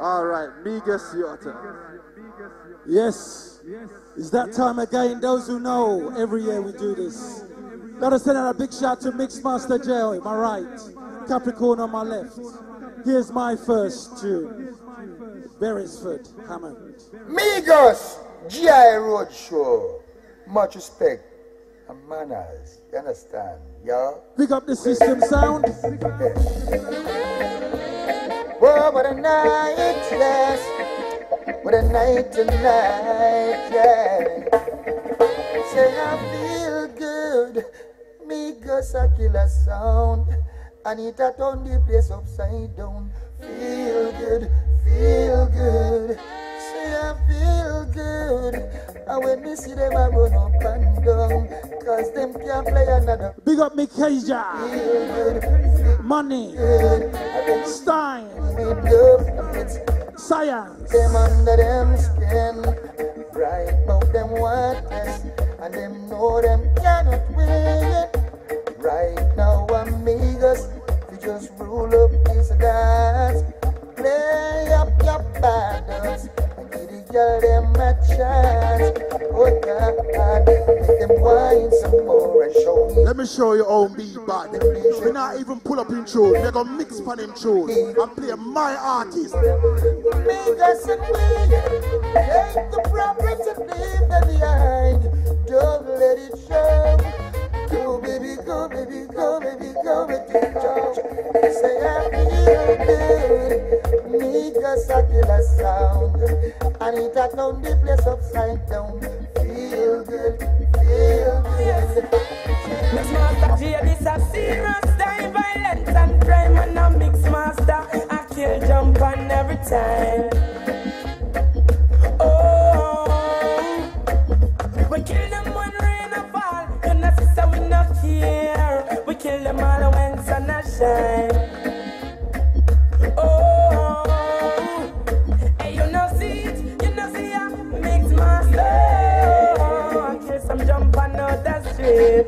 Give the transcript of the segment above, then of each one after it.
Alright, Migas Yota. Yes, it's that time again. Those who know, every year we do this. Gotta send out a big shout to Mixmaster Joe, my right, Capricorn on my left. Here's my first tune, Beresford, Hammond. Migos, GI RoadShow. Much respect and manners, you understand, y'all? Pick up the system sound. Whoa, what a night, yes. What a night tonight, yeah. Say I feel good. Migos a killer sound. And it a turn the place upside down. Feel good, feel good. Say I feel good. And when we see them I run up and down. Cause them can't play another. Big up Mikaja. Feel good, Money. good. Stein. With love, it's Science. them under them skin. Right about them waters. And them know them cannot win. Right now amigos, we just rule up this dance. Play up your battles and give the girl them a chance. Oh God, make them wine some more and show me. Let me show you how me bad. We not even pull up in tune. They're gonna mix pan in tune and play my artist. Migos and we take the problems and leave them behind. Don't let it show. Go baby, go baby, go baby, go with the church. Say I feel good. Migos a killer sound. And it a turn the place upside down. Feel good, feel good. Mixmaster G, this a serious time. Violence and crime and a Mixmaster. I kill jump on every time. Oh, we kill them when rain a fall. You know sister we not care. We kill them all when sun a shine. Oh, hey you know see it, you know see ya. Mixmaster, I kill some jump on the street.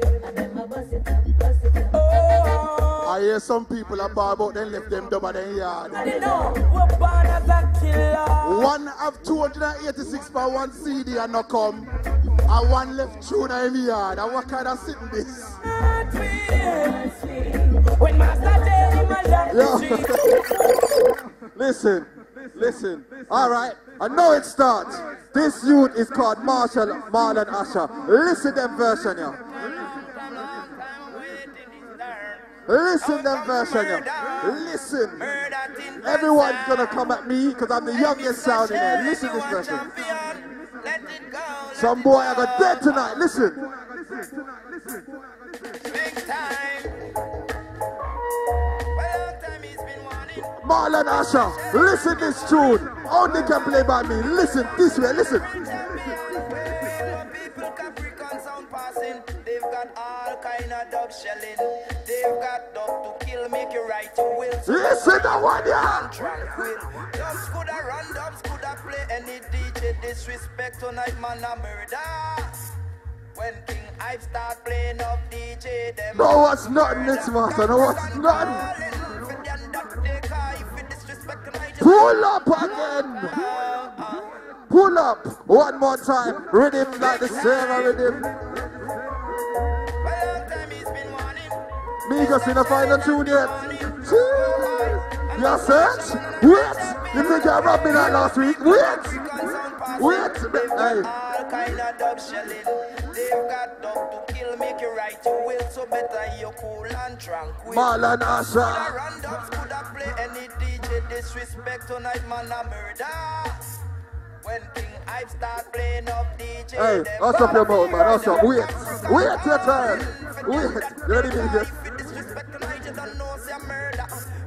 I hear some people about them left them dumb at their yard. I know, we're born as a killer. One have 286 by one CD and not come. And one left tune in the yard. And what kind of sitting this? When Master tell him I love Listen. Alright, I know it starts. This youth is called Marlon Asher. Listen them version, yeah. Listen them version, yeah. Listen. Everyone's gonna come at me because I'm the youngest sound in there. Listen this version. Some boy I got dead tonight. Listen. Marlon Asher, listen this tune. Only can play by me. Listen this way, listen. People Capricorn sound passing. They've got all kind of dub shelling. They've got dub to kill, make you right to will. Listen that one, yeah. Tranquil. Dubs coulda run, dubs coulda play. Any DJ disrespect tonight, man, a murder. When King Hype start playing up DJ, them. No, what's nothing, Mixmaster. No, what's nothing. Pull up again. Pull up. One more time. Rhythm like the same rhythm. Migos in the final tune yet. You search? Wait. You think you robbed me that last week? Wait. Hey. They've got dog to kill, make you right to will, so better you cool and tranquil. Marlon Asher. Randoms coulda play any DJ disrespect tonight, man, a murder. When King Hype start playing up DJ. Hey, what's up your mouth, man? What's up? Wait your turn. Wait. You ready, Migos? Disrespect tonight, you don't know say murder.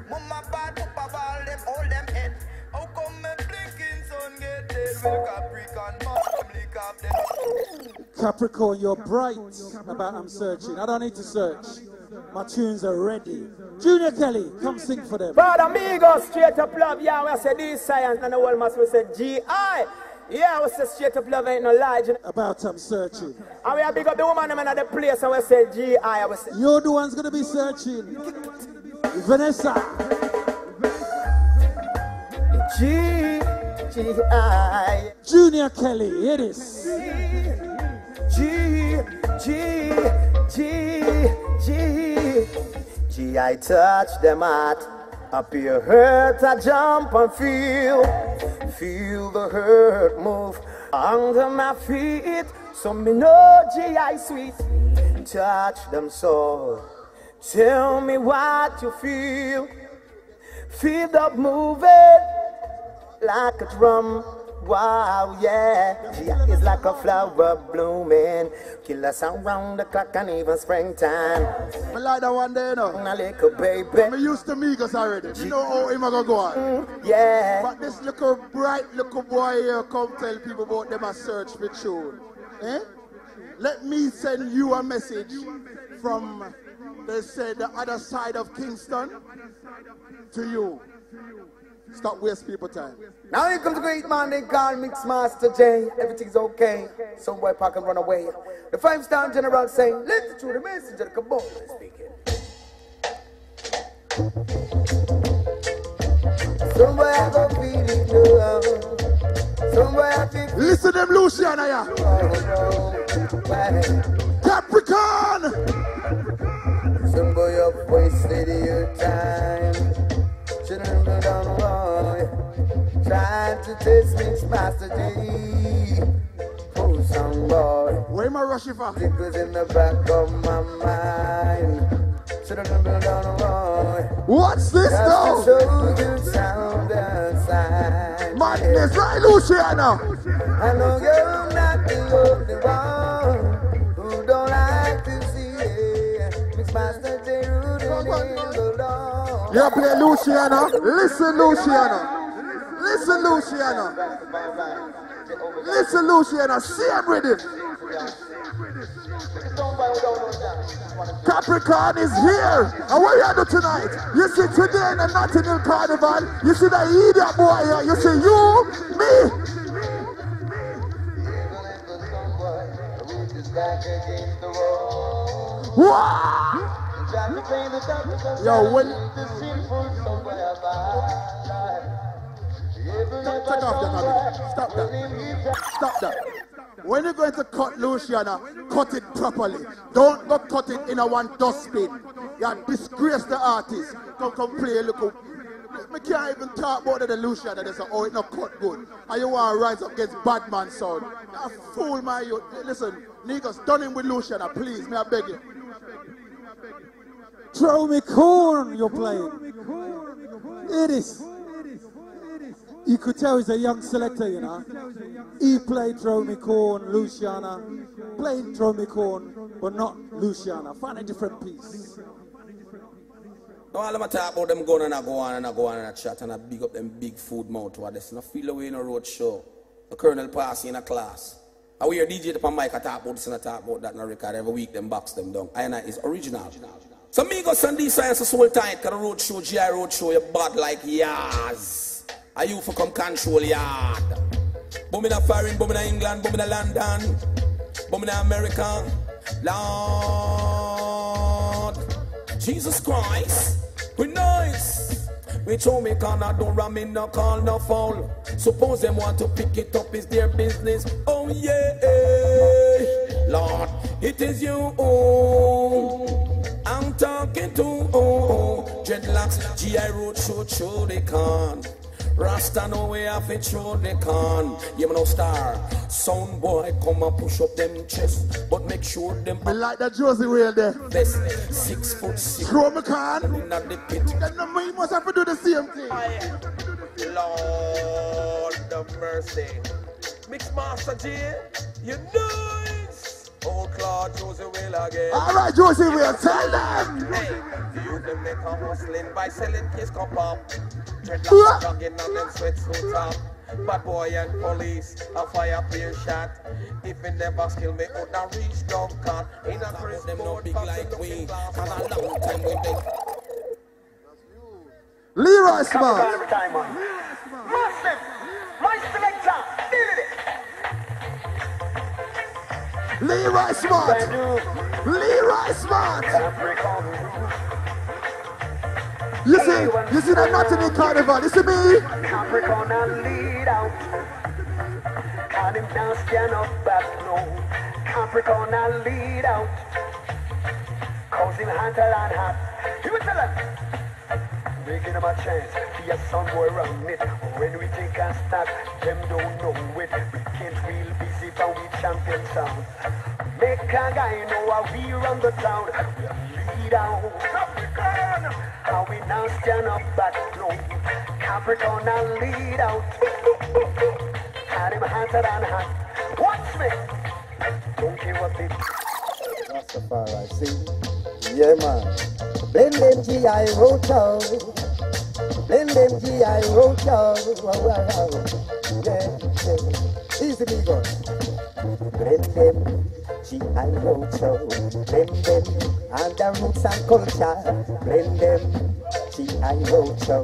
Mama bad, papa ball, them hold them head. How come me blinking son get dead? Well, Capricorn, mom, lick up them. Capricorn, you're bright about I'm searching. I don't need to search. My tunes are ready. Junior Kelly, come sing for them. But amigos, straight up love, yeah, we say this science, and the world must we say G.I. Yeah, we say straight up love ain't no lie. About I'm searching. And we are big up the woman in the place, and we say G.I. We say, you're the one's gonna be searching. Vanessa. G-I. Junior Kelly, it is. I touch them at. Up your hurt, I jump and feel the hurt move under my feet. So me know G.I. sweet. Touch them so. Tell me what you feel. Feel the moving like a drum. Wow, yeah. G.I. is like a flower blooming. Kill us around the clock and even springtime. I like that one there, no? A little baby. I'm used to Migos already. You know how him gonna go on. Yeah. But this little bright little boy here come tell people about them a search for tune. Eh? Let me send you a message from, they say, the other side of Kingston to you. Stop wasting people time. Now here comes a great man they call Mixmaster J. Everything's okay. Some boy pack and run away. The 5-star general saying, listen to the message of the Capricorn speaking. Somewhere I go feeling love. Somewhere I feel. Listen to them, Luciana, yeah. Capricorn! Some boy up wasted your time. Shouldn't be done wrong. Trying to test Mixmaster J. Oh, some boy. Where am I rushing for? Because in the back of my mind. Shouldn't be done wrong. What's this though? So good sound inside. Madness, right, Luciana? I know you're not the only one who don't like to see it. Mixmaster J. rooted in the law. Yeah, play Luciana. Listen, Luciana. Listen, Luciana. Listen, Luciana. Same rhythm. Capricorn is here. And what you do tonight? You see today in the Notting Hill Carnival, you see the idiot boy here. You see you, me. What? Yo, when... Take off the habit. Stop that. Stop that. When you're going to cut Luciana, cut it properly. Don't go cut it in a one dustbin. You disgrace the artist. Come play a little. I can't even talk about the Luciana. They say, oh, it not cut good. And you want to rise up against bad man sound. You fool my youth. Listen, niggas, done him with Luciana, please. May I beg you. Throw me corn, you're playing. It is. You could tell he's a young selector, you know. He played Throw Me Corn, Luciana. Playing Throw Me Corn, but not Luciana. Find a different piece. No, all of them talk about them going and I go on and I go on and I chat and I big up them big food mouth while there's no feel away in a road show. The colonel passing in a class. I hear DJ up on mic, I talk about this and I talk about that and I record every week, them box them down. I is original. So me go send these science a soul tight, cause the road show, GI road show, you bad like yas. Are you for come control yard? Boom in a foreign, boom in a England, boom in a London, boom in a America. Lord, Jesus Christ, we nice. We show me corner, don't ram in, no call, no foul. Suppose them want to pick it up, is their business. Oh yeah, Lord, it is you. I'm talking to dreadlocks, GI road show they can't. Rasta no way off it show they can. You know star. Sound boy come and push up them chest. But make sure them I like that Josie real there. best 6'6". Throw me can. Not the pit. Then you must have to do the same thing. Lord of mercy. Mixmaster J, you nice. Oh, Claude Josie will again. Alright, Josie real, tell them. Hey, you them make a hustling by selling kiss cup up. Dreadlocks jogging on them sweatsuits up. Bad boy and police, a fire clear shot. If it never skill me, would not reach dog cut. In a Chris them no big like we. And a long time we make. Leroy Smart. Massive, my selector, deal with it. Leroy Smart. Leroy Smart. You see that nothing in carnival, you see me? Capricorn and lead out. And him can't stand up back, no. Capricorn and lead out. Cause him hotter and hot. You will tell him. Making him a chance. Be a son boy run it. When we take a start, them don't know it. We can't real busy for we champion sound. Make a guy know how we run the town. We lead out. Capricorn. How we now stand up back, no. Capricorn and lead out. And him hotter and hot. Watch me. Don't give up it. Rastafari, see? Yeah, man. Blend them G.I. RoadShow. Blend them G.I. RoadShow. Yeah. Easy, amigo. Blend them G.I. RoadShow. Blend them and the roots and culture. Blend them G.I. RoadShow.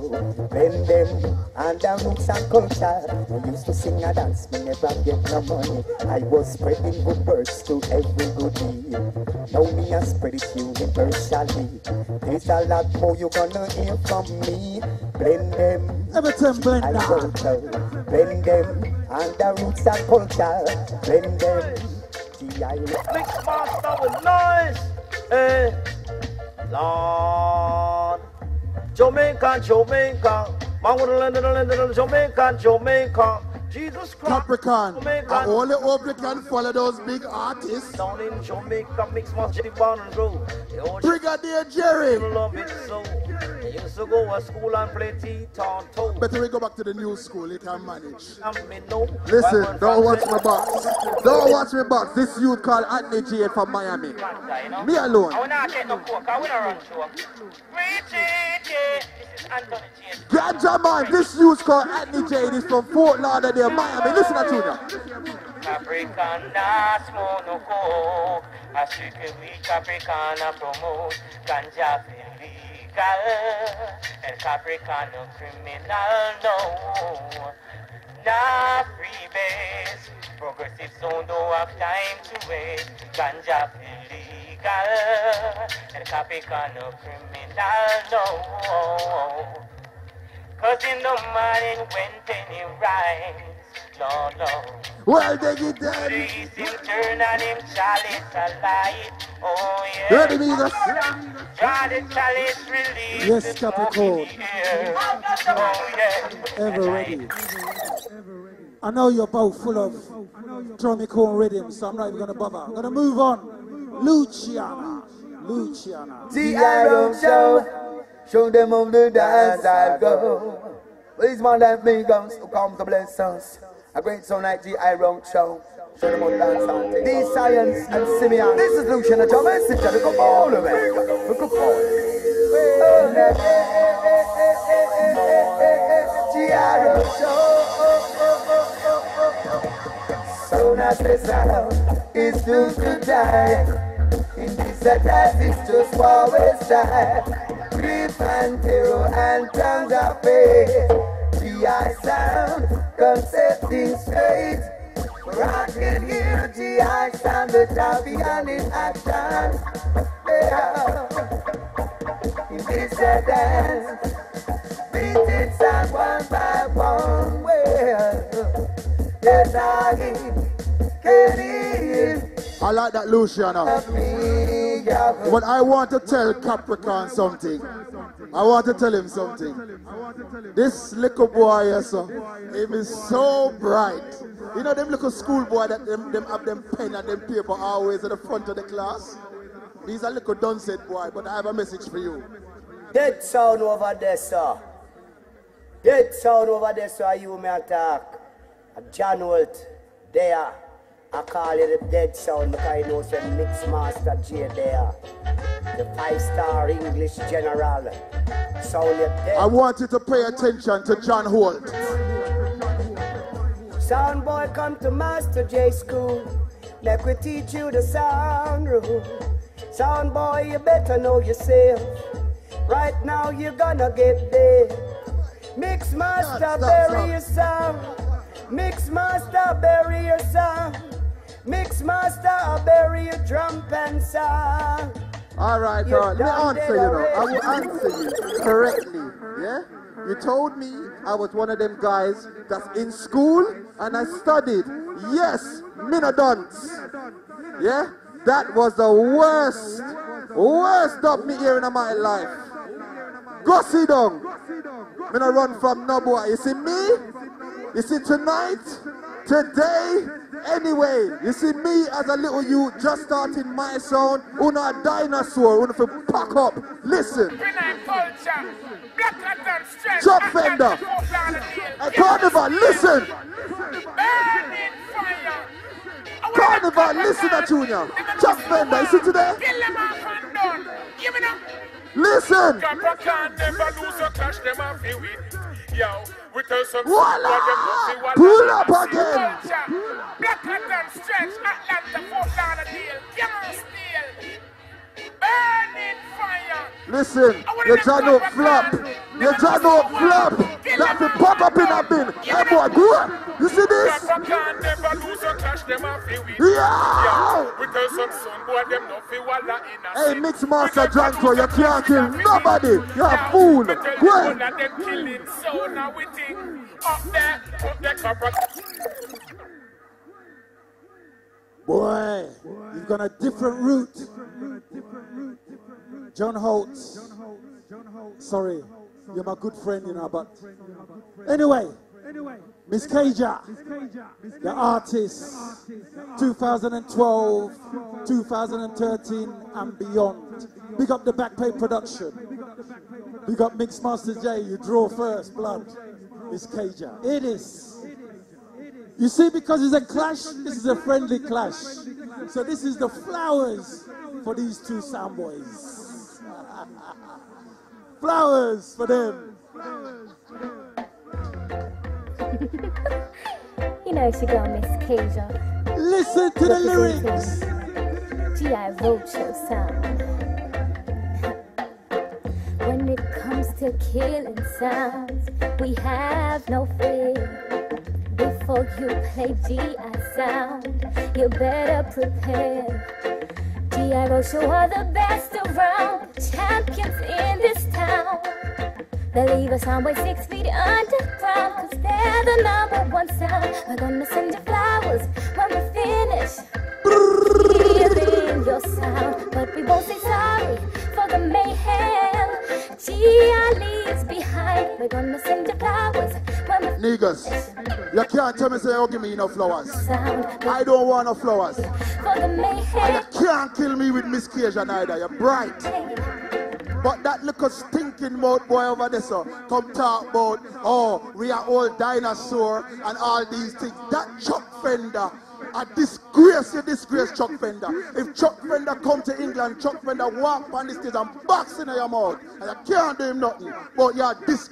Blend them and the roots and culture. We used to sing and dance, we never get no money. I was spreading good words to every good deed. Now me I spread it universally. There's a lot more you gonna hear from me. Blend them, Everton blend G.I. RoadShow. Blend them and the roots and culture. Blend them, G.I. Mixmaster with noise. Hey, Lord. Jamaica. Man with the Jamaica. Jesus Christ. Capricorn, I only hope you can follow those big artists. Down in Jamaica, Mixmaster Barnes Road. Brigadier Jerry. Love it so. They used to go to school and play T-Ton. Better we go back to the new school, you can manage. No. Listen, don't watch my box. Don't watch my box. This youth called Anthony J from Miami. Me alone. I will not take no coke, I will not run show. Preach it, yeah. This is Anthony J. Ganja man, this youth called Anthony J. This from Fort Lauderdale, Miami. Listen to you. Capricorn na smoke no coke. I should we Capricorn a promote ganja illegal. And Capricorn no criminal, no. Nah freebase. Progressive zone don't have time to wait. Ganja illegal. And Capricorn no criminal, no. Cause in the morning when penny rise, no. Well, they get that. The east him turn and him chalice a light. Oh yeah. Ready, Vegas? Draw the chalice, release Yes, the smoke Capricorn. in the air. Oh yeah. Ever ready. I know you're both full of Capricorn rhythm, so I'm not even gonna bother. I'm gonna move on. Luciana. G.I. RoadShow. Show them on the dance I go. Please man that amigos who come to bless us. A great song like G.I. RoadShow. Show them on the dance and take. These Science and Simeon. This is Lucian and John Message. Look up all of it. Look up all. G.I. RoadShow. So not the sound. It's too good time. In this attack, it's just for West Side. Grief and terror and tongues of faith. G.I. sound, concepting straight. Rock and hear G.I. sound, the champion in action. Yeah. In this dance, beat it sound one by one. Well, yes, I can hear. I like that Luciana. But I want to tell Capricorn something. I want to tell him something. This little boy here, so, him is so bright. You know them little schoolboy that them have them pen and them paper always at the front of the class? He's a little dunset boy, but I have a message for you. Dead sound over there, sir. Dead sound over there, sir. You may attack. John Holt, there. I call it a dead sound because I know some Mixmaster J there. The 5-star English general. Sound it dead. I want you to pay attention to John Holt. Sound boy, come to Master J school. Let me teach you the sound rule. Sound boy, you better know yourself. Right now you're gonna get dead. Mixmaster, bury your sound. Mixmaster, bury your sound. Mixmaster, bury your drum and sound. Alright, let me answer you now. I will answer you correctly. Yeah? You told me I was one of them guys that's in school and I studied. Yes, me no dunce. Yeah? That was the worst dub me hearing in my life. Go sit down. Me no run from no boy. You see me? You see tonight? Today? Anyway, you see me as a little youth just starting my sound. Una a dinosaur, una fi pack up. Listen. Chop Fender. Hey, Carnival, listen. Carnival, listen to Junior. Chop Fender, you see today? Listen. Voila! Pull up again. Black Cotton stretch, Atlanta, Fort Lauderdale, Young Steel, burning fire. Listen, your jaw don't flop. Your jaw don't flop. That will pop up in a bin. Hey boy, go on. You see this? Yeah! Hey, Mixmaster Janko, you can't kill nobody. You're a fool. Go on. Boy, you've gone a different route. John Holtz. Sorry, you're my good friend, you know, but anyway, Miss Kaja, the artist, 2012, 2013 and beyond. Big up the Backpay production. Big up Mixmaster J, you draw first, blood. Miss Kaja. It is. You see, because it's a clash, this is a friendly clash. So this is the flowers for these two sound boys. Flowers for them. You know she got Miss Kaja. Listen to the lyrics. G.I. RoadShow sound. When it comes to killing sounds, we have no fear. Before you play G.I. sound, you better prepare. G.I. RoadShow are the best around, champions in this town. They leave us somewhere 6 feet underground, cause they're the #1 sound. We're gonna send you flowers when we finish hearing your sound, but we won't say sorry for the mayhem G.I. leaves behind. We're gonna send you flowers when we Niggas, you can't tell me say you give me no flowers. I don't want no flowers. For the mayhem. And you can't kill me with Miss Kaja neither. You're bright. But that little stinking mouth boy over there, so come talk about, oh, we are all dinosaur and all these things. That Chuck Fender, a disgrace, you disgrace Chuck Fender. If Chuck Fender come to England, Chuck Fender walk on the stage and box in your mouth, and you can't do him nothing. But you're this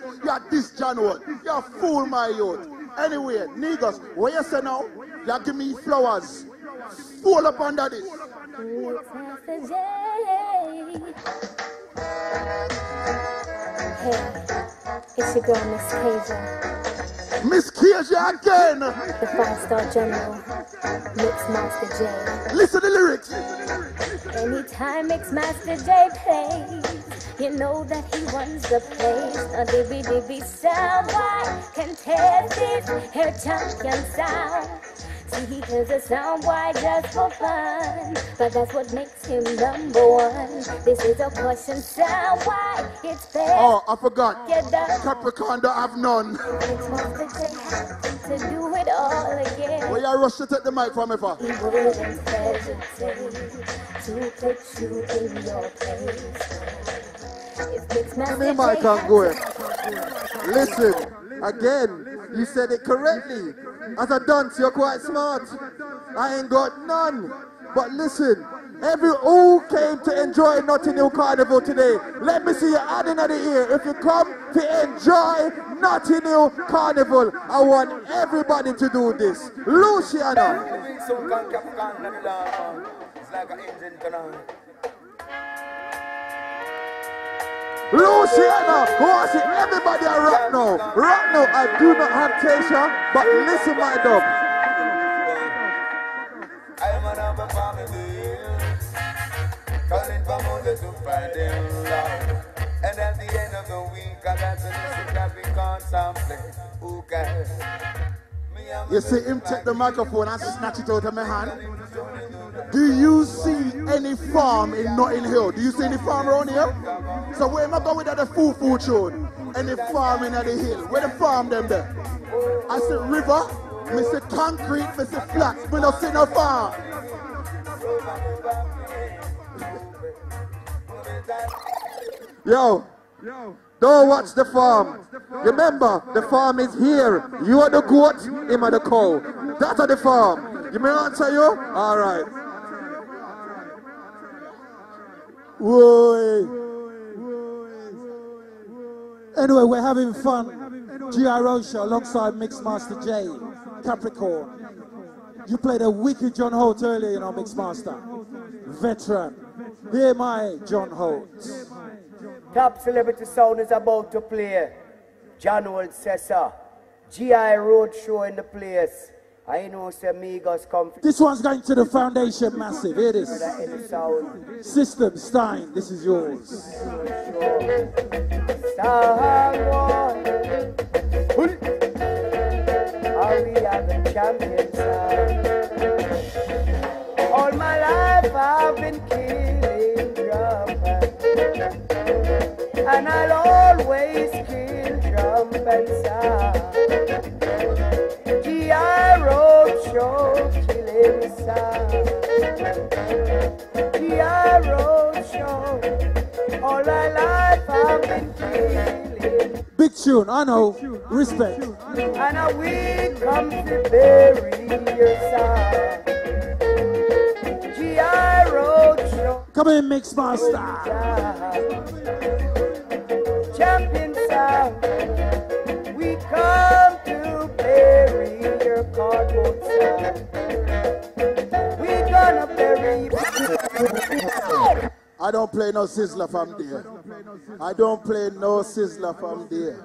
John Wood. You're a fool, my youth. Anyway, niggas, what you say now? You give me flowers. Fall up under this. Hey, it's your girl, Miss Kaja. Miss Kaja again! The 5-star general, Mixmaster J. Listen to the lyrics! Anytime Mixmaster J plays, you know that he runs the place. A DB soundboy can test this hair champion sound. See, he kills a soundboy just for fun, but that's what makes him #1. This is a caution soundboy. It's fair. Oh, I forgot. Capricorn don't have none. To do it all again. Where you rush to take the mic from me for? He wouldn't hesitate to put you in your place. Give me mic and go in. Listen, again, you said it correctly. As a dunce, you're quite smart. I ain't got none. But listen, who came to enjoy Notting Hill Carnival today? Let me see you adding at the ear. If you come to enjoy Notting Hill Carnival, I want everybody to do this. Luciana. Luciana, who I see everybody a rock now. Rock now, I do not have Tasha, but listen my dog. I'm an family, calling for money to riding low. And at the end of the week, I got to listen to we contemplate. Who cares? You see him take the microphone and snatch it out of my hand. Do you see any farm in Notting Hill? Do you see any farm around here? So where am I going with the foo-foo tune? Any farm in the hill? Where the farm them there? I see river, I see concrete, I see flats, but I see no farm. Yo, don't watch the farm. Remember, the farm is here. You are the goat, him are the cow. That's the farm. You may answer you? All right. Whoa. Anyway, we're having fun. G.I. RoadShow alongside Mixmaster J, Capricorn. You played a wicked John Holt earlier, you know, Mixmaster. Veteran. Hear my John Holt. Top Celebrity Sound is about to play. John Holt says so. G.I. RoadShow in the place. I know some amigos come. This one's going to the foundation massive. Here it is. Sound. System Stein, this is yours. Someone. Are we are the champions? All my life I've been killing drum, and I'll always kill trumpets. G.I. RoadShow killing sound. G.I. RoadShow. All my life I've been killing. Big tune, I know. Respect. And we come to bury your sound. G.I. RoadShow. Come in, Mixmaster. Champion sound. We come to bury your cardboard sound. We gonna bury. I don't play no Sizzler from there. I don't play no Sizzler from there.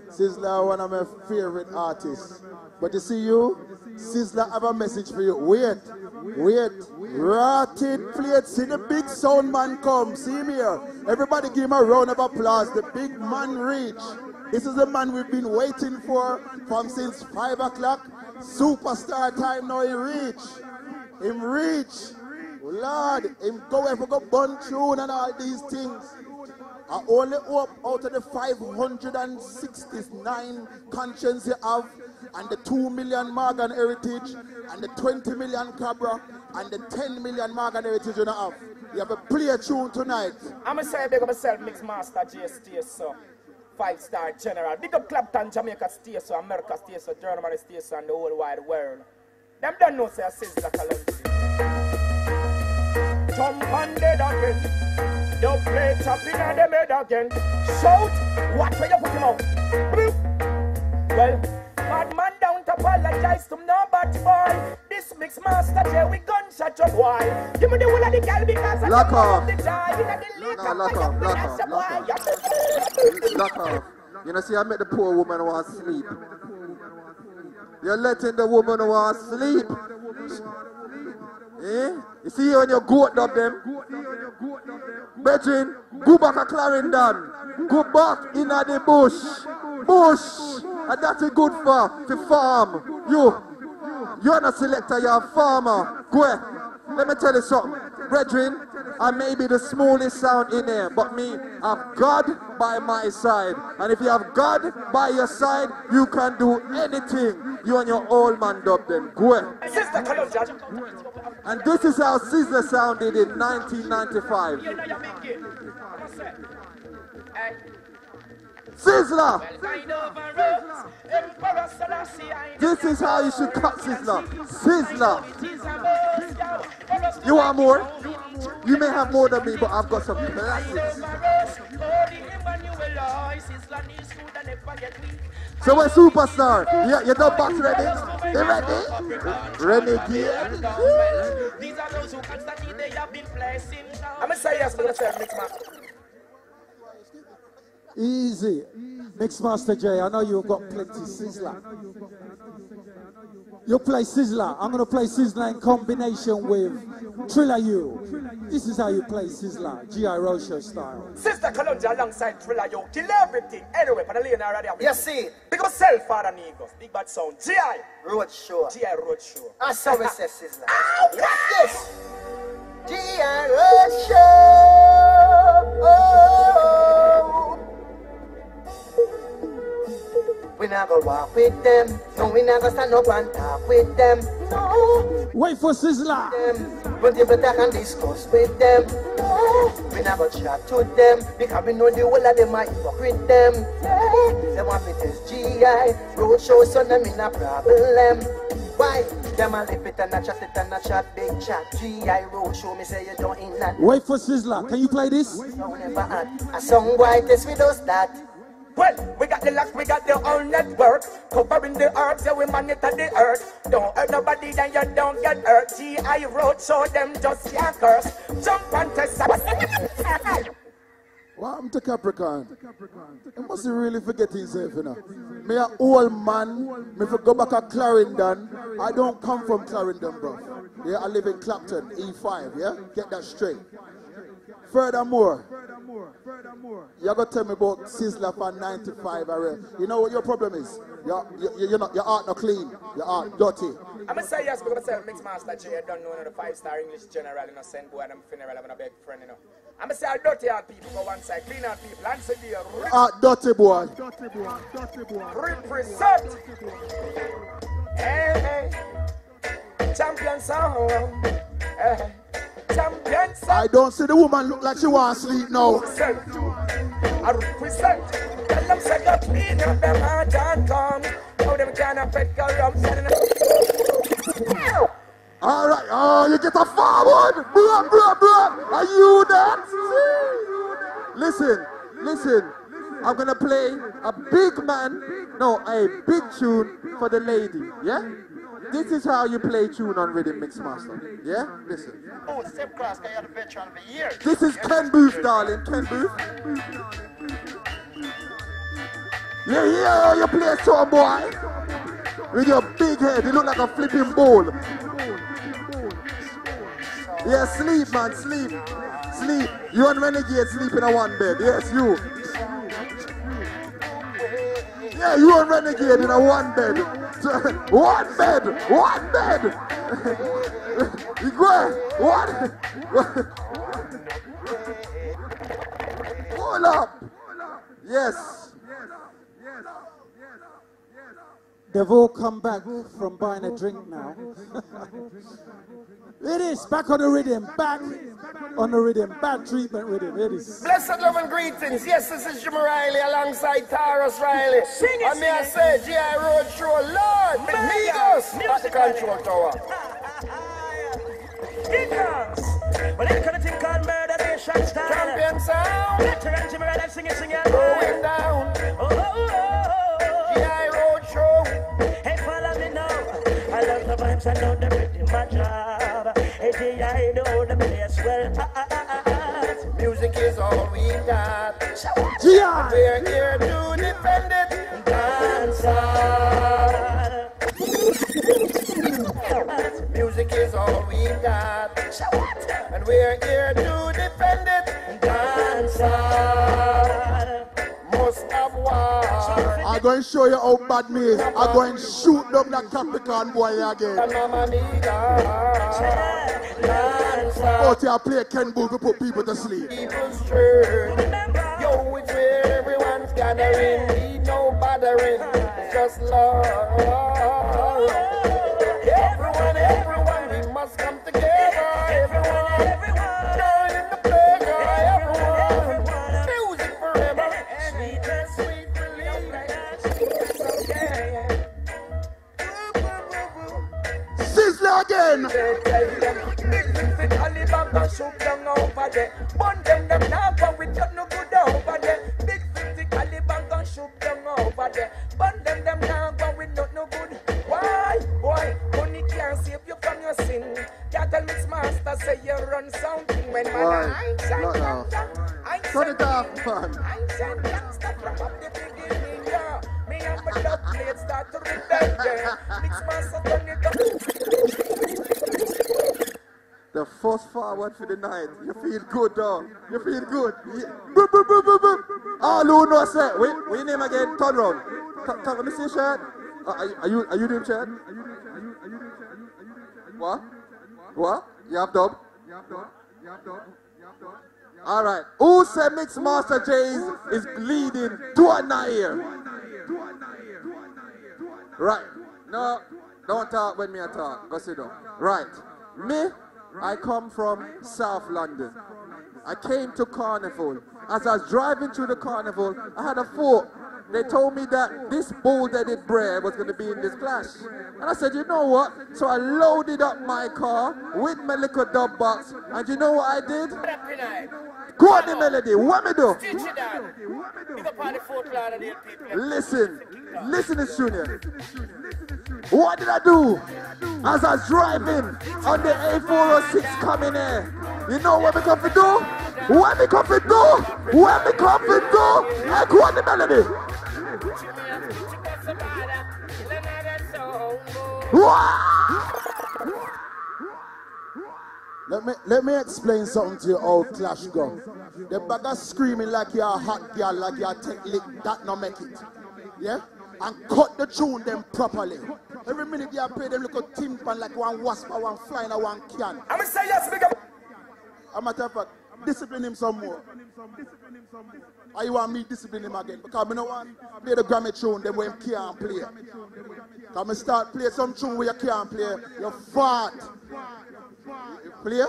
Sizzler one of my favorite artists. But you see you, Sizzler have a message for you. Wait. Rotted plates, see the big sound man come. See him here. Everybody give him a round of applause. The big man reach. This is the man we've been waiting for from since 5 o'clock. Superstar time now he reach. Him reach. Lord, him go and go bun tune and all these things. I only hope out of the 569 conscience you have, and the 2 million Morgan heritage, and the 20 million Cabra, and the 10 million Morgan heritage you have. You have a play tune tonight. I'm going to say big up myself, Mixmaster J stays so. 5-star general. Big up Clapton, Jamaica stays so, America stays so, Germany stays so, and the whole wide world. Them don't know say I says that alone. Jump on dead again. Don't play tapping on the head again. Shout, watch where you put him out. Well, bad man don't apologize to no bad boy. This Mixmaster J, we gunshot your boy. Give me the whole of the girl because I lock off. The joy. Lock off. You know, see, I met the poor woman who was asleep. You're letting the woman who was asleep. Eh? You see when you goat up them? Brethren, go back to Clarendon. Go back in the bush. And that's a good for farm. You're not a selector, you're a farmer. Go ahead. Let me tell you something. Brethren, I may be the smallest sound in there, but me, I've God by my side. And if you have God by your side, you can do anything. You and your old man dub them. Go ahead. And this is how Sizzler sounded in 1995. Sizzler! This is how you should cut Sizzler. Sizzler! You want more? You may have more than me, but I've got some classics. So we're superstar. You done box ready? You ready? Renegade. These are those who constantly they have been placing. I'm gonna say yes, but I'm gonna say Mixmaster. Easy. Mixmaster J, I know you've got plenty Sizzler. You play Sizzler. I'm gonna play Sizzler in combination with Triller U. This is how you play Sizzler, G.I. RoadShow style. Sister Columbia alongside Triller U. Kill everything. Anyway, for the lane already. You see? Big up self, Father Negos. Big bad sound. G.I. RoadShow. G.I. RoadShow. I saw we say Sizzler. Yes. G.I. RoadShow. Oh. We not gonna walk with them. No, we not gonna stand up and talk with them. No. Wait for Sizzler. But if we talk and discuss with them, no. We not gonna chat to them because we know the whole of them might work with them. They want me to G.I. RoadShow, so them in a problem. Why? Them a lip it and a chat big chat. G.I. RoadShow, me say you don't in that. Wait for Sizzler. Can you play this? No, never had a song boy test with us that. Well, we got the lock, we got the whole network. Covering the earth, yeah, we monitor the earth. Don't hurt nobody, then you don't get hurt. G.I. RoadShow, them just can't curse. Jump and test. What happened to Capricorn? He must really forget himself, you know. Me an old man, me for go back to Clarendon. I don't come from Clarendon, bro. Yeah, I live in Clapton, E5, yeah? Get that straight. Furthermore, you're going to tell me about Sizzler for 95 already. You know what your problem is? You're not, your heart not clean, your heart dirty. I'm going to say yes because I tell Mixmaster J, I don't know the 5-star English general, you know, send boy and I'm funeral, I'm a big friend, you know. I'm going to say I dirty heart people go one side, clean heart people, and say the dirty boy. Represent. Hey, hey. Champion sound. Hey. I don't see the woman look like she wants to sleep now. I represent. Tell them say you clean up them heart and come. How them kind of pet corruption. Alright, oh, you get a forward. Bro. Are you that? Listen. I'm gonna play a big big tune for the lady, yeah? This is how you play tune on Rhythm Mixmaster. Yeah? Listen. Oh, step class, I had a veteran for years. This is Ken Booth, darling. Ken Booth. Yeah, you play so, boy. With your big head, you look like a flipping bowl. Yeah, sleep, man, sleep. You and Renegade sleep in a one bed. Yes, you. Yeah, you and Renegade in a one bed. One bed. You go. What? Hold up. Yes. They've all come back from buying a drink now. It is back on the rhythm, bad treatment rhythm. It is. Blessed love and greetings. Yes, this is Jim Riley alongside Taurus Riley. And may I say, G.I. RoadShow, Lord, Migos at the control tower. It comes. But it's gonna think on murder, they shot star. Champion sound. Veteran Jimmy Riley, sing it. Going down. G.I. RoadShow. Hey, follow me now. I love the vibes, I know the rhythm, my job. Hey, G.I. know the place well. Music is all we got. G.I. We're here to defend it. Dance on. Music is all we got. And we're here to defend it. Dance on. Must have war. I'm going to show you how bad me is. I'm going to shoot down that Capricorn boy again. Out here play Ken Booth to put people to sleep. People's church. Yo, it's where everyone's gathering. Need no bothering. It's just love. Everyone, we must come together. Everyone. Join in the playground. Everyone. Music forever. Sweet relief. Sizzler again. Shoot them over there. Burn them now, but we got no good over there. Big 50 caliber gun shoot them over there. Burn them now, but we not no good. Why? Boy, money can't save you from your sin. Can't tell Mixmaster say you run something when man I Turn it off, man. I'm saying gangsta from up the beginning, yeah. Me and my the plate start to rebel, yeah. Mixmaster turn it up. The first forward for the night. You feel good, dog. You feel good. Yeah. Boop, boop, boop, boop, boop. All who know say, wait, what your name again? Turn round. Let me see, shirt. Are you doing shirt? What? What? You have dub? All right. Who said Mixmaster J is leading to a night here? Right. No, don't talk when me I talk. Go sit down. Right. Me, I come from South London. I came to Carnival. As I was driving through the Carnival, I had a thought. They told me that this bull-headed bread was going to be in this clash. And I said, you know what? So I loaded up my car with my little dub box. And you know what I did? Go on the melody. What me do? Listen to this tune here. What did I do? As I was driving on the A406 coming here. You know what me come to do? What me come to do? What me come to do? I go on the melody. Let me explain something to you, old Clash go. The bagger screaming like you're a hot girl, like you're a tech lick, that no make it. Yeah? And cut the tune them properly. Every minute you play them little timpan like one wasp or one fly or one can. I'm gonna say yes, big up. A matter of fact, discipline him some more. Or you want me to discipline him again? Because I don't want to play the Grammy tune them where he can't play. Because I start play some tune where you can't play. You're fat. You play?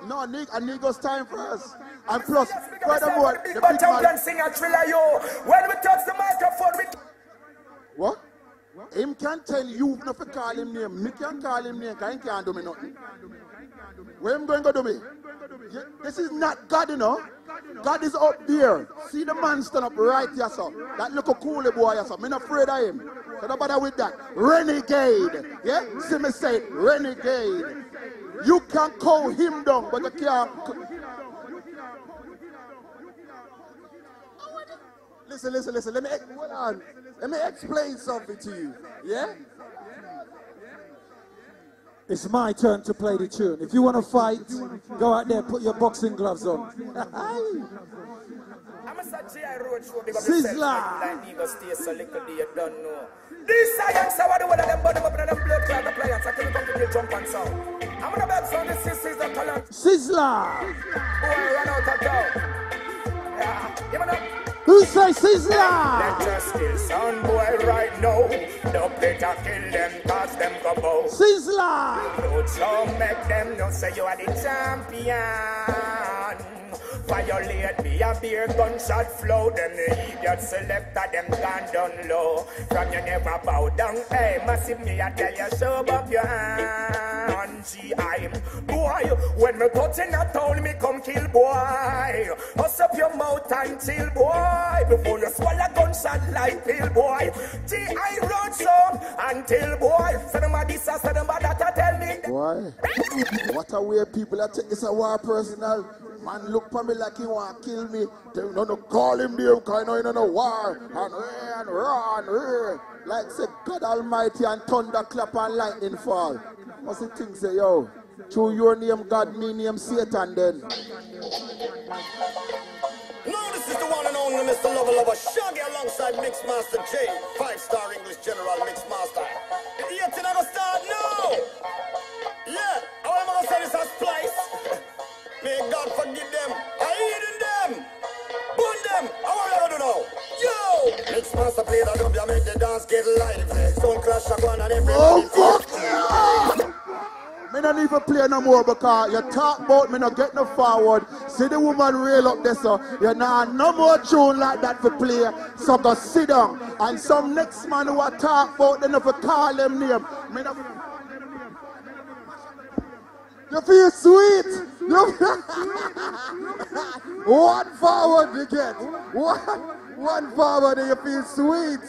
No, a nigga's time for us. And plus, furthermore, the big man sing a thriller, yo. When we touch the microphone, we... What? Him can tell you not to call him name. Me can call him name because he can't do me nothing. Where him going to do me? Yeah, this is not God, you know. God is up there. See the man stand up right here, sir. That little cool boy, yes, sir. I'm not afraid of him. So don't bother with that. Renegade. Yeah? See me say, renegade. You can call him down, but you can't. Listen. Let me explain something to you. Yeah? It's my turn to play the tune. If you want to fight, go out there, put your boxing gloves on. Sizzler! This science, I want to one of them, but them blood clot appliance. I can't come to the jump and sound. I'm gonna bet some of this is the talent. Sizzler! Boy, run out of town. Yeah, you know. Who say Sizzler? Let us kill some boy right now. Don't better kill them cause them go bow. Sizzler! RoadShow make them know say you are the champion. Violate me a beer gunshot flow. Them the idiot selector them gone down low. From you never bow down. Hey, massive me I tell you show up your hand. G.I.M. Boy, when me touch in a town me come kill boy. Bust up your mouth and chill boy. Before you swallow gunshot like pill boy. G.I. RoadShow until boy. Say them a this or say them a that tell me. Boy, what a way people are taking this a war personal. Man look for me like he want to kill me. They don't call him there because I know war. And run. Like say God Almighty and thunderclap and lightning fall. What's the thing say, yo? Through your name, God, me name Satan then. No, this is the one and only Mr. Lover Shaggy alongside Mixmaster J. 5-star English General Mixmaster. You think I'm gonna start now? Yeah, how am I gonna say this as splice? May God forgive them. I eat them. Burn them. How are you gonna do now? Yo! Mixmaster play the dub, you make the dance get lively. Stone crash, shotgun and everybody. Oh, fuck yeah! Me not even play no more because you talk about me not get no forward. See the woman rail up there, so you know no more tune like that for play. So go sit down. And some next man who I talk about, they never call them name. Me not... You feel sweet? One forward you get. One forward and you feel sweet.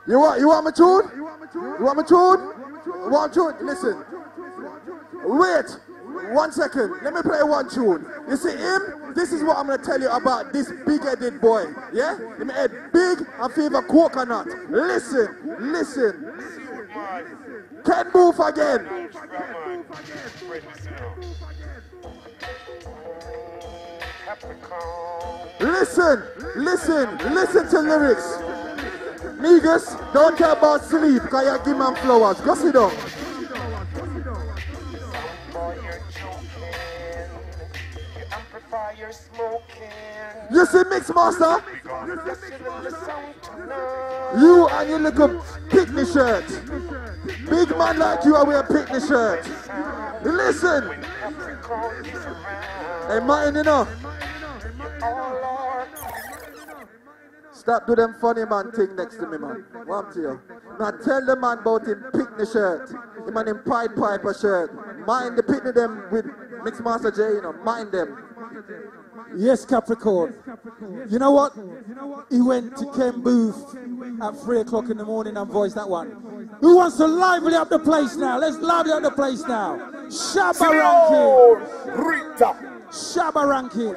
You want me tune? You want me tune? You want tune? Listen. Wait, 1 second. Let me play one tune. You see him? This is what I'm gonna tell you about this big-headed boy. Yeah? Him head big and favor coconut. Listen, listen. Can move again. Listen, listen, listen to lyrics. Niggas, don't care about sleep, cause you give man flowers. Go sit down. You see Mixmaster? You and your little picnic shirt. Big man like you, I wear a picnic shirt. Listen. Hey, Martin, you know. Stop do them funny man thing next to me, man. What up to you? Now tell the man about him picnic shirt. Him and him Pied Piper shirt. Mind the picnic them with Mixmaster J, you know. Mind them. Yes, Capricorn. You know what? He went to Ken Booth at 3 o'clock in the morning and voiced that one. Who wants to lively up the place now? Let's lively up the place now. Shabba Ranking. Rita. Shabba Ranking.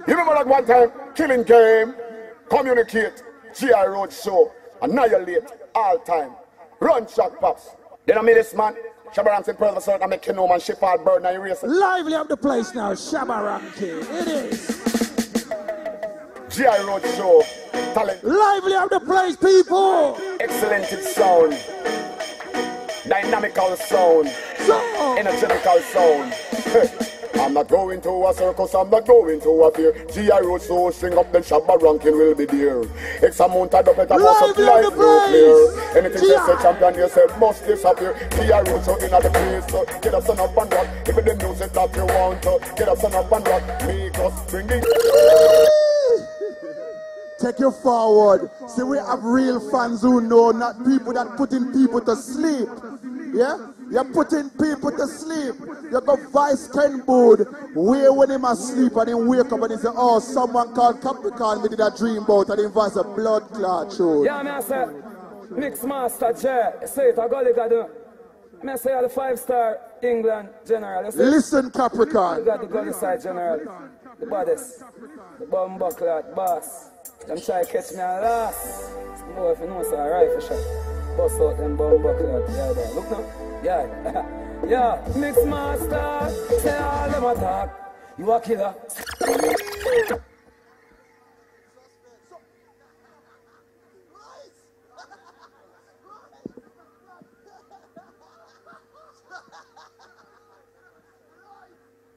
You remember that one time? Killing game. Communicate. GI RoadShow. Annihilate. All time. Run shot pops. Then I mean this man. Shabba Ranking Pearl so I make you know man ship all burn and erase it. Lively up the place now, Shabba Ranking. It is. GI RoadShow. Talent. Lively up the place, people. Excellent sound. Dynamical sound. Energetical sound. I'm not going to a circus, I'm not going to a fair. GI RoadShow, string up then Shabba Ranking will be there. X amount of double tap up life nuclear. Anything they say champion, they say must disappear. GI RoadShow in the place, so get up, son up and rock. If it the music that you want to, get up, son up and rock. Make us bring it. Take you forward. See, we have real fans who know, not people that putting people to sleep. Yeah? You're putting people to sleep. You got Vice Ken Booth, where when him asleep and him wake up and he say, oh, someone called Capricorn, me did a dream about, and him voice a blood clot show. Yeah, me I say, Mixmaster J, say it, I got it, I do. Me I say, I'm the 5-star England general. Listen, Capricorn. You got the gun side general, the baddest, the bumbo clot boss. Them try to catch me at last. No, if you know, so a rifle shot. Bust out them bumbo clot. Yeah, there. Look now. Yeah. Yeah. Mixmaster. Say all them attack. You a killer.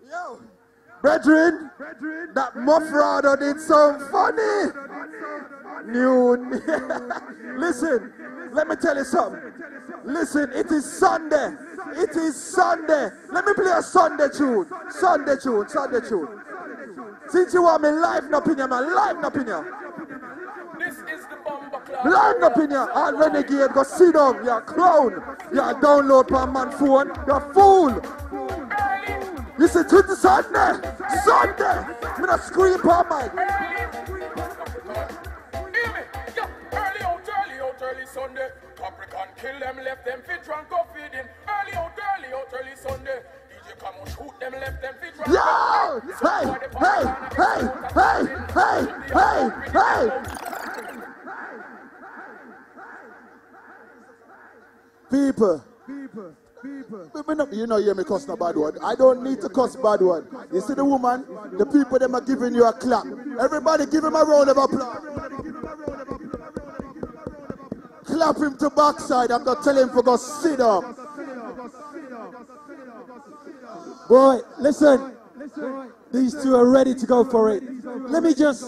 Yo. Brethren, that Muff Rider did sound funny. Listen, let me tell you something. Listen, it is Sunday. It is Sunday. Let me play a Sunday tune. Sunday tune, Sunday tune. Since you want me live up in here, man, live up in here. This is the bumbo clot. Live up in here. All renegade, go sit down. You're a clown. You're a download per man phone. You're a fool. You see, to the Sunday. Sunday. I'm gonna scream per mic. Early Sunday, Capricorn kill them, left them fit drunk, go feed him. Early Sunday, DJ come and shoot them, left them fit drunk. Yo! Hey! People. You know, hear me cuss no bad word. I don't need to cuss bad word. You see the woman, the people them are giving you a clap. Everybody give him a round of applause. Clap him to backside. I'm gonna tell him to go sit down. Boy, listen. These two are ready to go for it. Let me just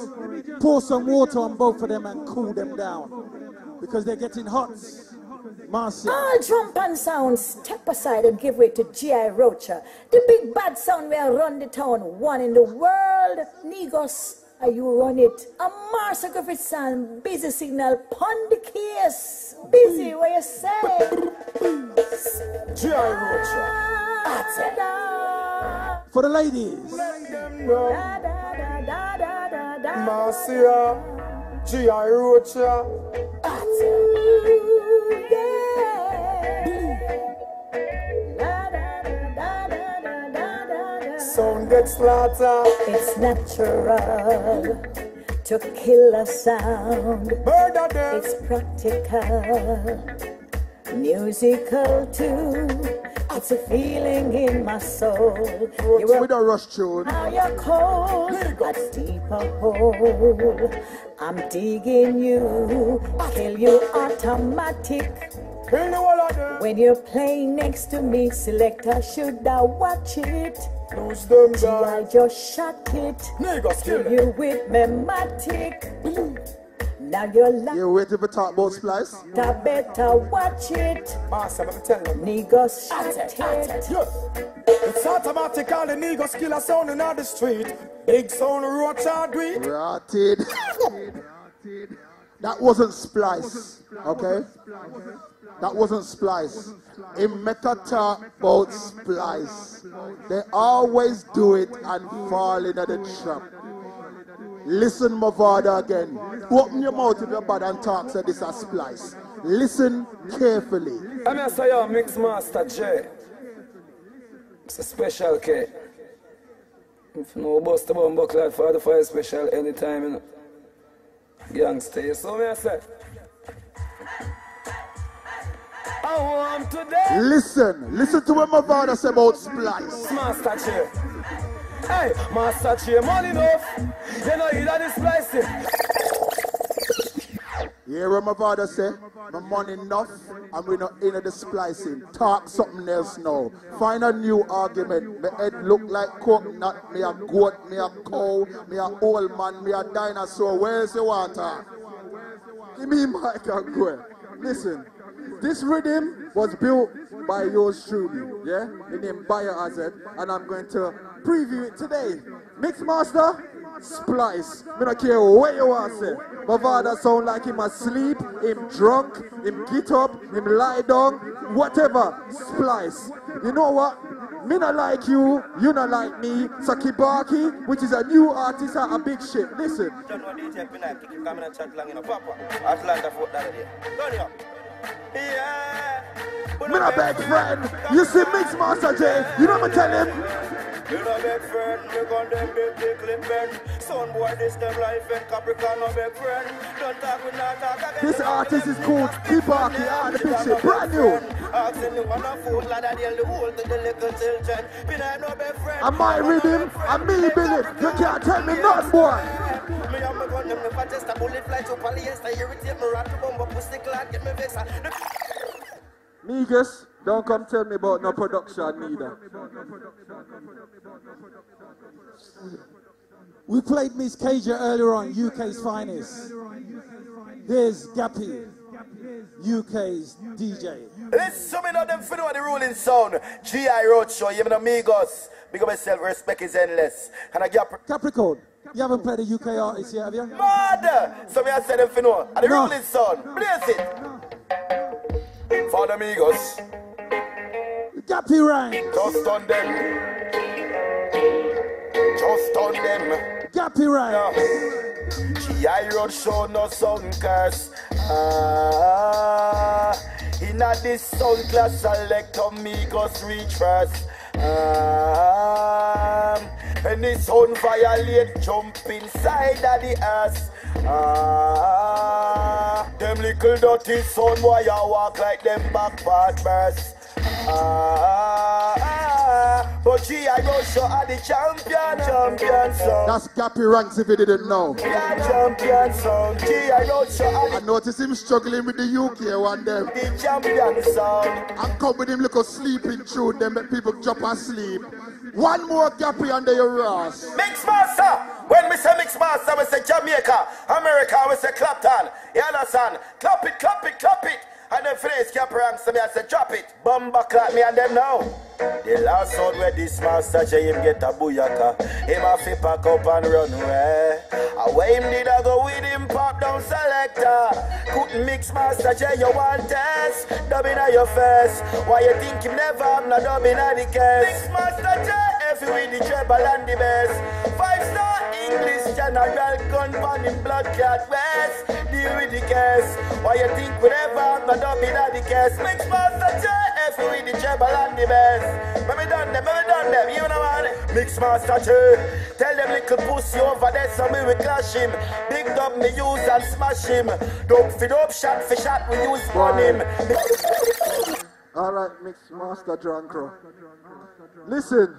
pour some water on both of them and cool them down, because they're getting hot. Marcia. All jump and sound, step aside and give way to GI RoadShow. The big bad sound where run the town, one in the world. Negos, are you run it? A Marcia Griffith sound, busy signal, pon the case. Busy, what you say? GI RoadShow. For the ladies. Marcia, GI RoadShow. sound get slaughtered. It's natural to kill a sound. Murder them. It's practical, musical too. It's a feeling in my soul. With a rush tune. Now you're cold, a deeper hole. I'm digging you, kill you automatic. When you're playing next to me, selector, should I watch it? Lose them, I just shot it. Kill you with matic. Now you're like you waiting for talk about splice? I better watch it. Master, let me tell you. Niggas shot it. It's automatic, all the niggas kill a sound in the street. Big sound, RoadShow, do it. Rotted. That wasn't splice, okay? That wasn't splice. In Mecca talk about splice. They always do it and fall into the trap. Listen, Mavada, again. Open your mouth if you're bad and talk, so this is a splice. Listen carefully. I'm going to say, yo, Mixmaster J. It's a special K. If you know, bust the bomb buckler for the fire special anytime, you know. Gangster, so me I say. I want today. Listen to what Mavada said about splice. Master J. Hey, Master J, money enough. You know, you don't splice it. You hear what Mavada say? My money enough, and we're not into the splicing. Talk something else now. Find a new argument. My head look like coconut, me a goat, me a cow, me a old man, me a dinosaur. Where's the water? Give me mic and go. Listen, this rhythm was built by yours truly, yeah? The name Biohazard, and I'm going to preview it today. Mixmaster, splice. Me don't care what you want to say. Mavada sound like him asleep, him drunk, him get up, him lie down, whatever. Splice. You know what? Me not like you, you not like me. So Kibaki, which is a new artist, a big shit. Listen. Me not beg friend. You see Mixmaster J, you know me tell him. You know big friend, we gon' them big clip bend. Son boy, this them life and Capricorn no big friend. Don't talk with not talk again. This artist is called Kibaki, the big shit, brand new. Asking you wanna fool, lad, I deal the whole to the little children. Me not no big friend. I might read him, I me Billy. You can't tell me nothing, boy. Me and my gun, them the fattest, a bullet fly to polyester, irritate me, rat to bomb, but pussy clad, get me vexed. Niggas, don't come tell me about no production neither. We played Miss Cager earlier on, UK's finest. Here's Gappy, UK's DJ. Listen, me know them for know the ruling sound. G.I. RoadShow, you know amigos. Big up myself, respect is endless. And I Capricorn, you haven't played a UK artist yet, have you? Mad! So me I say them for know. And the ruling sound, blaze it. For the amigos. Gappy Rank. Just on them. Just on them. Gappy Rank. G.I. RoadShow, no sound curse. In a this sound class, select amigos reach first. And this sound violate, jump inside of the ass. Them little dirty sound boy, you walk like them back part burst. But G.I. RoadShow are the champion song. That's Gappy Ranks if you didn't know. Yeah, champion song. G.I. RoadShow are the... I noticed him struggling with the UK one day. The champion song. I come with him little sleeping tune, then make people drop asleep. One more Gappy under your ass. Mixmaster! When we say Mixmaster, we say Jamaica. America, we say Clapton. You understand? Clap it, clap it, clap it. And the phrase Capricorn ranks to me, I say drop it. Bumba clap me and them now. The last one where this master J him get a booyaka. Him a fi pack up and run away. Away him did I go with him pop down selector. Couldn't Mixmaster J you want test. Dub in your face. Why you think him never have no dub in the case? Mixmaster J if you with the treble and the bass. 5-star English general gun pan him blood clot west. Deal with the case. Why you think we never have no dub in the case? Mixmaster J if you with the treble and the bass. When we done them, you know what? Mixmaster J. Tell them little pussy over there, so me we clash him. Big up me use and smash him. Don't feed up shot for shot, we use on him. Alright, Mixmaster Drunko. Listen,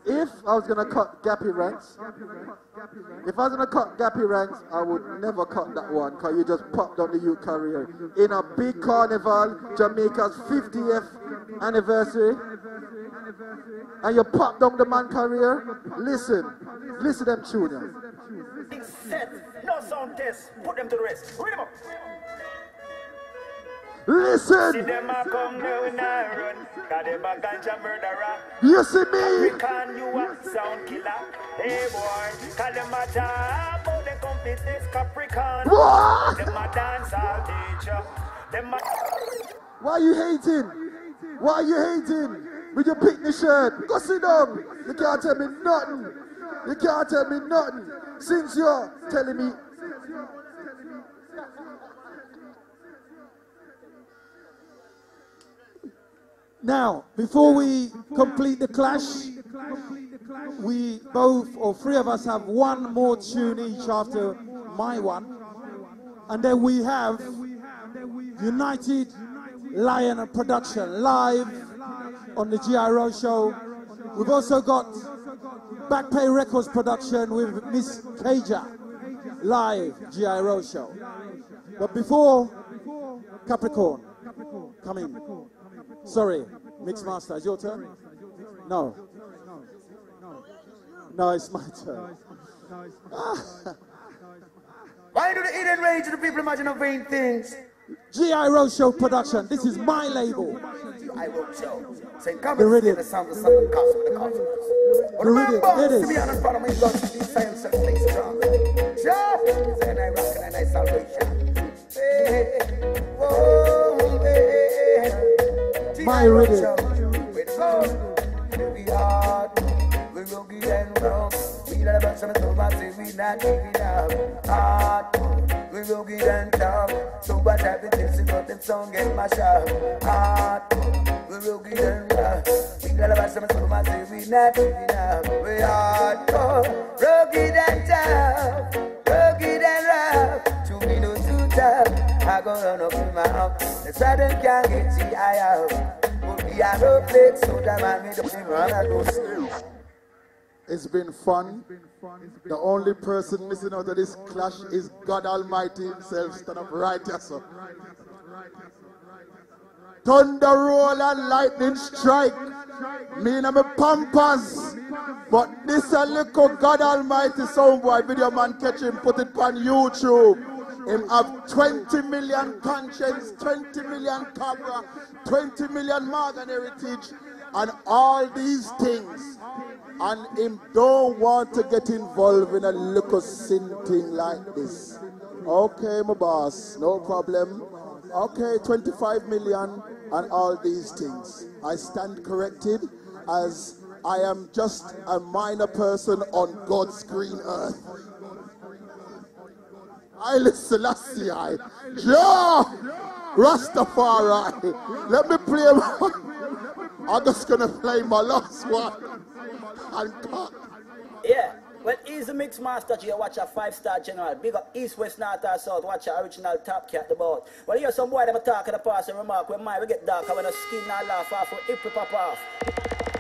if I was gonna cut Gappy ranks, I would never cut that one, cause you just popped on the youth career. In a big carnival, Jamaica's 50th anniversary, and you popped on the man career. Listen them tune. Set, no sound test, put them to the rest. Read them up. Listen! See them a come now in a run, cause them a ganja murderer. You see me? Capricorn, you a sound killer. Hey boy, cause them a talk about the competence Capricorn. What? Them a dance all teacher. Them a... Why you hating? Why you hating? With your picnic shirt? Go sit down. You can't tell me nothing. You can't tell me nothing. Since you're telling me... Now, before we complete the clash, we both, or three of us, have one more tune each after my one. And then we have United Lion Production live on the GI RoadShow. We've also got Backpay Records production with Miss Kaja live GI RoadShow. But before, Capricorn, come in. Sorry, Mixmaster, it's your turn? No. No, it's my turn. Why do the Eden rage the people imagine of vain things? GI RoadShow production, this is my label. GI RoadShow. Saying, come You're ready. and the sound of the cost with the cosmos. You're ready. It is. To be honest, follow me, God, to be science and play strong. Jah is an I rock and I salvation. Hey, whoa, hey. My ready. We hard, we will get and wrong. We let about some of us say we not giving up. Hard, we will get and talk. So what happened is you got them song get my shot. Hard, we will get and rock. We let about some of us say we not giving up. We hardcore, rugged and tough, rugged and rough. To me no too tough. I go run up in my house. The sudden can't get the eye out. It's been fun. The only person missing out of this clash is God Almighty himself. Stand up right here, sir. Thunder roll and lightning strike. Me and my pampas. But this a little God Almighty soundboy video man catch him, put it on YouTube. Him have 20 million conscience, 20 million camera, 20 million Morgan heritage, and all these things. And him don't want to get involved in a little sin thing like this. Okay, my boss, no problem. Okay, 25 million and all these things. I stand corrected as I am just a minor person on God's green earth. Haile Selassie, Jah Rastafari. Let me play. I'm just gonna play my last one and cut. Yeah, well, he's a Mixmaster. You watch a 5-star general. Big up east, west, north, or south. Watch a original top cat the boat. Well, here's some boy that talk in the past and remark when we get darker when the skin not laugh off, we hip pop off.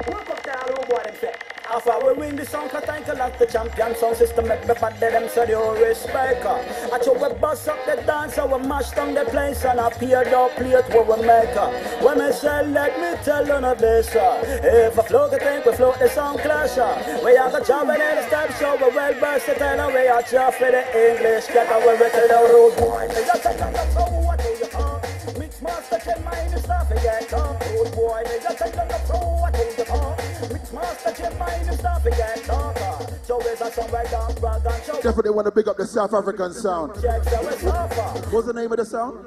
Work up there, little boy, them say. After we win the song, cause thank you like the champion sound system, make me bad them so they all respect her. I show we bust up the dance, so we mash down the place, and I peer down plate where we make her. When me say, let me tell you no this, if I float the think, we float the sound clash. We have a job in the step, so we well versatile, and we are job for the English, get away with the road boy. Just take on the flow, what do you call? Mixmaster, get mine and stuff, yeah, come, road boy. Just take on the flow, what do you call? Mixmaster, get mine. Definitely want to big up the South African sound. What's the name of the sound?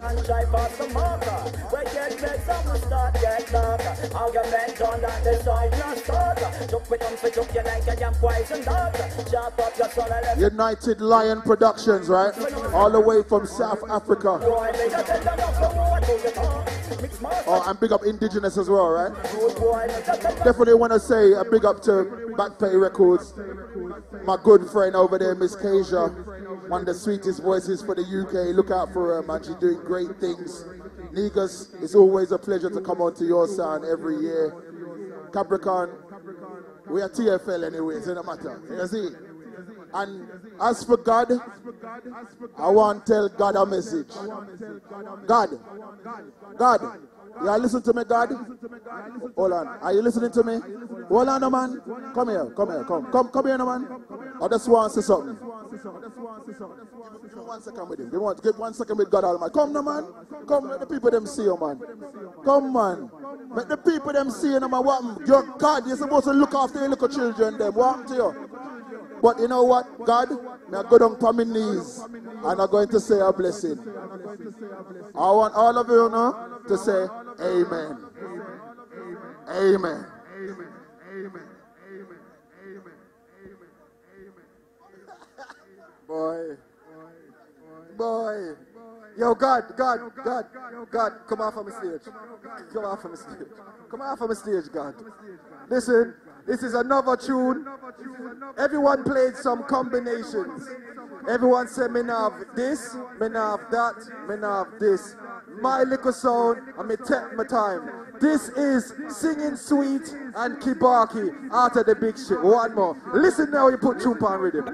United Lion Productions, right? All the way from South Africa. Oh, and big up Indigenous as well, right? Definitely want to say a big up to Backpay Records. My good friend over there, Miss Kasia, one of the sweetest voices for the UK. Look out for her, man. She's doing great things. Negus, it's always a pleasure to come on to your sound every year. Capricorn, we are TFL anyway, so no matter. You see? And as for God, I want to tell God a message. God, you are listening to me, God? Hold on. Are you listening to me? Hold on, no, man. Come here, come here, no, man. I just want to say something. Give me 1 second with him. Give 1 second with God Almighty. Come, no, man. Come, let the people them see you, man. Come, man. Let the people them see you, no, man. What? Your God, you're supposed to look after your little children, them. What happened to you? But you know what, God, I go down to my knees and I'm going to say a blessing. I want all of you now to say amen. Amen. Boy. Yo, God, come off of the stage. Come off of the stage, God. Listen, this is another tune. Everyone played some combinations. Everyone said, me now have this, me now have that, me now have this. My little sound, and me take my time. This is Singing Sweet and Kibaki out of the big shit. One more. Listen now, you put tune on rhythm.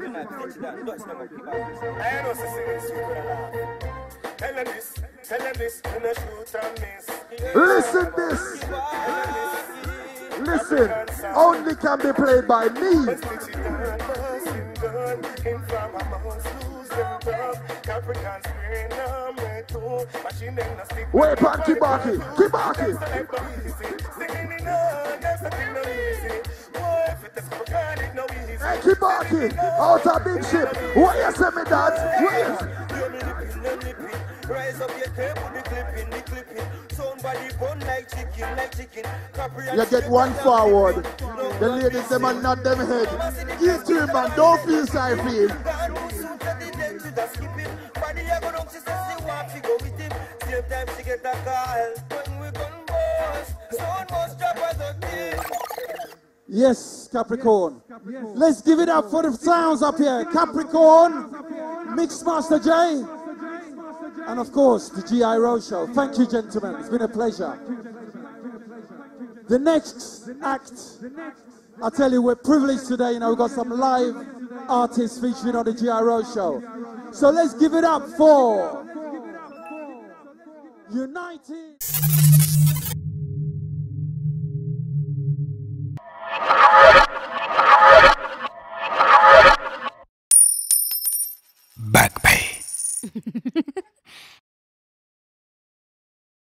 Listen this. Listen, only can be played by me. Wait, pan Kibaki. Hey, Kibaki, out of big ship. What you say me that? Rise up your tape with the clipping. Somebody burn like chicken. You get one forward. The ladies, them are not them head. Eat to him, man. Don't feel sorry for him. Yes, Capricorn. Let's give it up for the sounds up here. Capricorn, Mixmaster J, and of course the GI RoadShow. Thank you, gentlemen. It's been a pleasure. The next act, I tell you, we're privileged today. You know, we've got some live artists featuring on the GI RoadShow. So let's give it up for United.